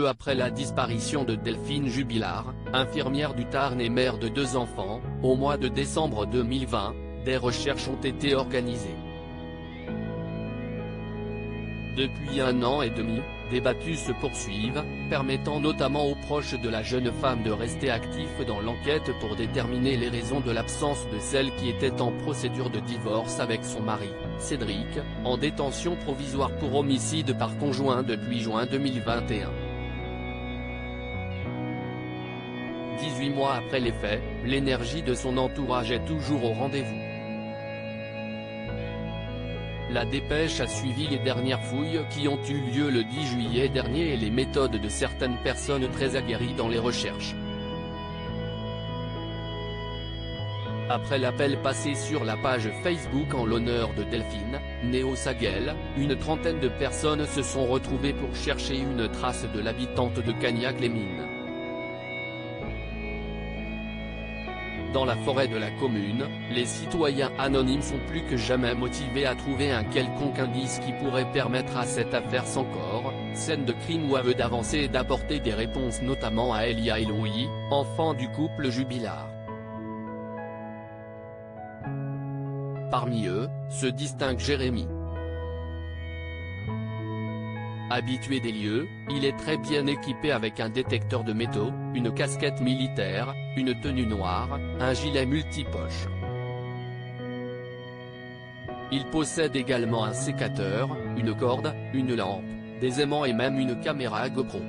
peu après la disparition de Delphine Jubilard, infirmière du Tarn et mère de 2 enfants, au mois de décembre 2020, des recherches ont été organisées. Depuis 1 an et demi, des battues se poursuivent, permettant notamment aux proches de la jeune femme de rester actifs dans l'enquête pour déterminer les raisons de l'absence de celle qui était en procédure de divorce avec son mari, Cédric, en détention provisoire pour homicide par conjoint depuis juin 2021. 18 mois après les faits, l'énergie de son entourage est toujours au rendez-vous. La Dépêche a suivi les dernières fouilles qui ont eu lieu le 10 juillet dernier et les méthodes de certaines personnes très aguerries dans les recherches. Après l'appel passé sur la page Facebook en l'honneur de Delphine, née au Saguel, une trentaine de personnes se sont retrouvées pour chercher une trace de l'habitante de Cagnac-les-Mines. Dans la forêt de la commune, les citoyens anonymes sont plus que jamais motivés à trouver un quelconque indice qui pourrait permettre à cette affaire sans corps, scène de crime ou aveu d'avancer et d'apporter des réponses notamment à Elia et Louis, enfants du couple Jubilard. Parmi eux, se distingue Jérémy. Habitué des lieux, il est très bien équipé avec un détecteur de métaux, une casquette militaire, une tenue noire, un gilet multipoche. Il possède également un sécateur, une corde, une lampe, des aimants et même une caméra GoPro.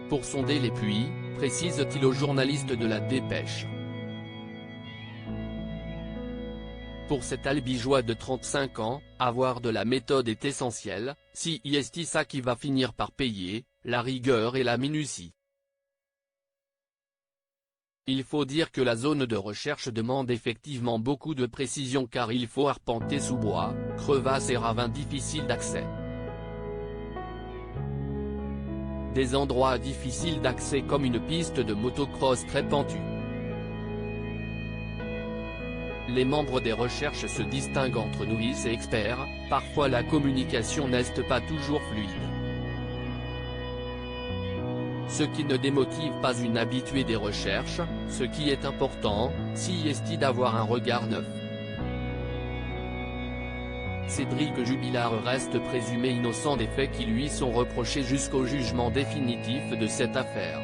Pour sonder les puits, précise-t-il au journaliste de la Dépêche. Pour cet albigeois de 35 ans, avoir de la méthode est essentiel, si c'est ça qui va finir par payer, la rigueur et la minutie. Il faut dire que la zone de recherche demande effectivement beaucoup de précision car il faut arpenter sous bois, crevasses et ravins difficiles d'accès. Des endroits difficiles d'accès comme une piste de motocross très pentue. Les membres des recherches se distinguent entre novices et experts, parfois la communication n'est pas toujours fluide. Ce qui ne démotive pas une habituée des recherches, ce qui est important, c'est d'avoir un regard neuf. Cédric Jubilard reste présumé innocent des faits qui lui sont reprochés jusqu'au jugement définitif de cette affaire.